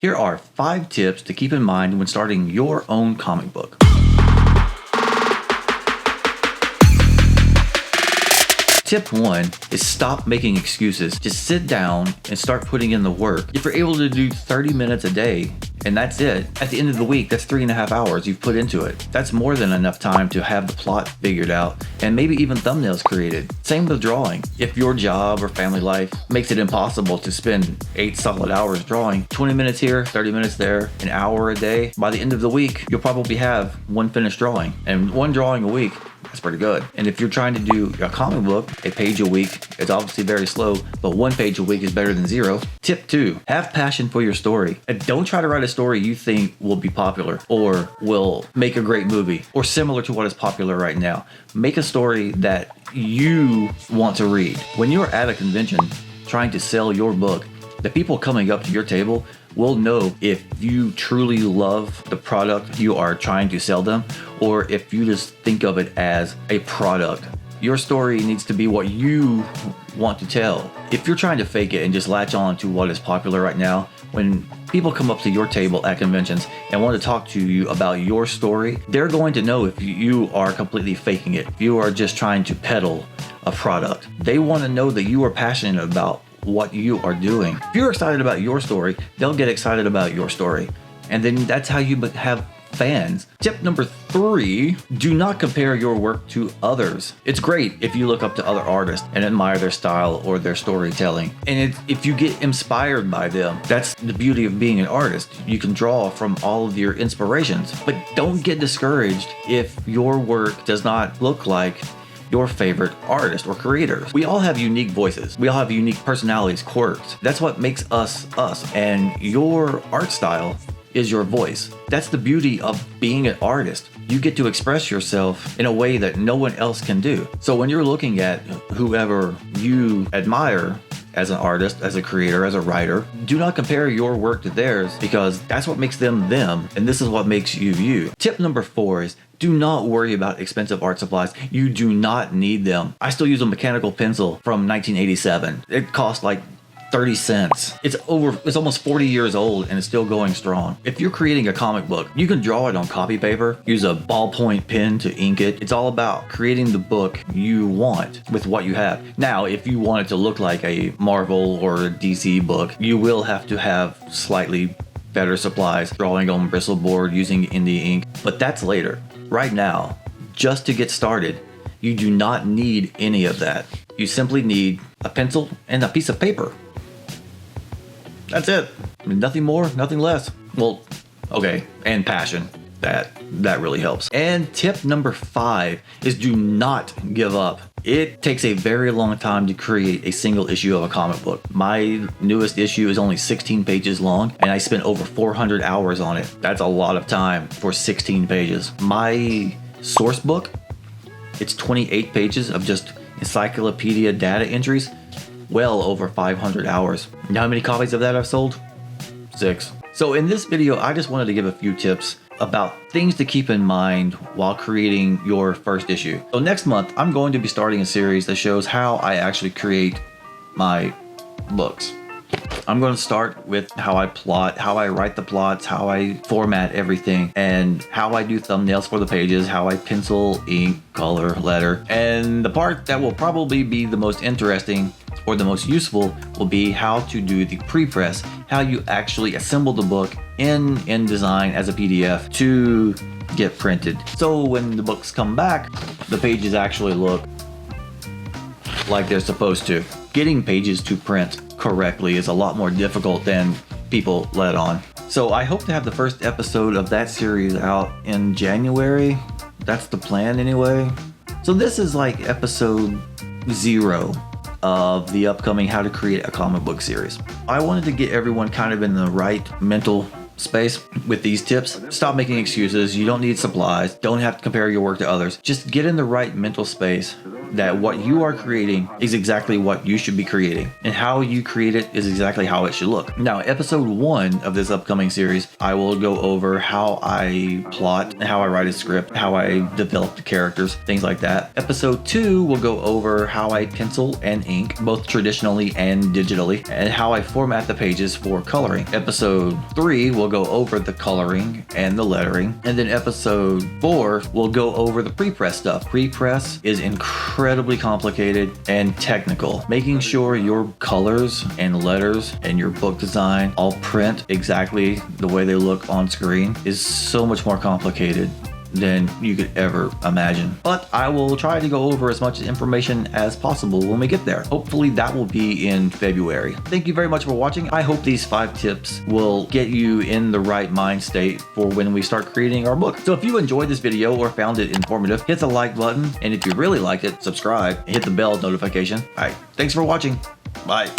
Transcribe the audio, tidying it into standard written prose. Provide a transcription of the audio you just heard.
Here are 5 tips to keep in mind when starting your own comic book. Tip 1 is stop making excuses. Just sit down and start putting in the work. If you're able to do 30 minutes a day, and that's it, at the end of the week, that's 3.5 hours you've put into it. That's more than enough time to have the plot figured out and maybe even thumbnails created. Same with drawing. If your job or family life makes it impossible to spend 8 solid hours drawing, 20 minutes here, 30 minutes there, an hour a day, by the end of the week, you'll probably have one finished drawing. And one drawing a week, that's pretty good. And if you're trying to do a comic book, a page a week, it's obviously very slow, but 1 page a week is better than 0. Tip 2, have passion for your story. And don't try to write a story you think will be popular or will make a great movie or similar to what is popular right now. Make a story that you want to read. When you're at a convention trying to sell your book, the people coming up to your table will know if you truly love the product you are trying to sell them or if you just think of it as a product. Your story needs to be what you want to tell. If you're trying to fake it and just latch on to what is popular right now, when people come up to your table at conventions and want to talk to you about your story, they're going to know if you are completely faking it. If you are just trying to peddle a product. They want to know that you are passionate about what you are doing. If you're excited about your story, they'll get excited about your story. And then that's how you have fans. Tip number 3, do not compare your work to others. It's great if you look up to other artists and admire their style or their storytelling. And if you get inspired by them, that's the beauty of being an artist. You can draw from all of your inspirations, but don't get discouraged if your work does not look like your favorite artist or creators. We all have unique voices. We all have unique personalities, quirks. That's what makes us us. And your art style is your voice. That's the beauty of being an artist. You get to express yourself in a way that no one else can do. So when you're looking at whoever you admire as an artist, as a creator, as a writer, do not compare your work to theirs because that's what makes them them, and this is what makes you you. Tip number 4 is do not worry about expensive art supplies. You do not need them. I still use a mechanical pencil from 1987. It cost like 30 cents. It's almost 40 years old and it's still going strong. If you're creating a comic book, you can draw it on copy paper, use a ballpoint pen to ink it. It's all about creating the book you want with what you have. Now, if you want it to look like a Marvel or a DC book, you will have to have slightly better supplies, drawing on bristle board, using indie ink, but that's later. Right now, just to get started, you do not need any of that. You simply need a pencil and a piece of paper. That's it. I mean, nothing more, nothing less. Well, okay, and passion. That really helps. And tip number 5 is do not give up. It takes a very long time to create a single issue of a comic book. My newest issue is only 16 pages long, and I spent over 400 hours on it. That's a lot of time for 16 pages. My source book, it's 28 pages of just encyclopedia data entries. Well over 500 hours. You know how many copies of that I've sold? 6. So in this video, I just wanted to give a few tips about things to keep in mind while creating your first issue. So next month, I'm going to be starting a series that shows how I actually create my books. I'm going to start with how I plot, how I write the plots, how I format everything, and how I do thumbnails for the pages, how I pencil, ink, color, letter. And the part that will probably be the most interesting or the most useful will be how to do the pre-press, how you actually assemble the book in InDesign as a PDF to get printed. So when the books come back, the pages actually look like they're supposed to. Getting pages to print correctly is a lot more difficult than people let on. So I hope to have the first episode of that series out in January. That's the plan anyway. So this is like episode 0 of the upcoming How to Create a Comic Book series. I wanted to get everyone kind of in the right mental space with these tips. Stop making excuses. You don't need supplies. Don't have to compare your work to others. Just get in the right mental space that what you are creating is exactly what you should be creating, and how you create it is exactly how it should look. Now, episode 1 of this upcoming series, I will go over how I plot, how I write a script, how I develop the characters, things like that. Episode 2 will go over how I pencil and ink, both traditionally and digitally, and how I format the pages for coloring. Episode 3 will go over the coloring and the lettering, and then episode 4 will go over the pre-press stuff. Pre-press is incredibly complicated and technical. Making sure your colors and letters and your book design all print exactly the way they look on screen is so much more complicated than you could ever imagine. But I will try to go over as much information as possible when we get there. Hopefully that will be in February. Thank you very much for watching. I hope these 5 tips will get you in the right mind state for when we start creating our book. So if you enjoyed this video or found it informative, hit the like button. And if you really liked it, subscribe and hit the bell notification. All right, thanks for watching. Bye.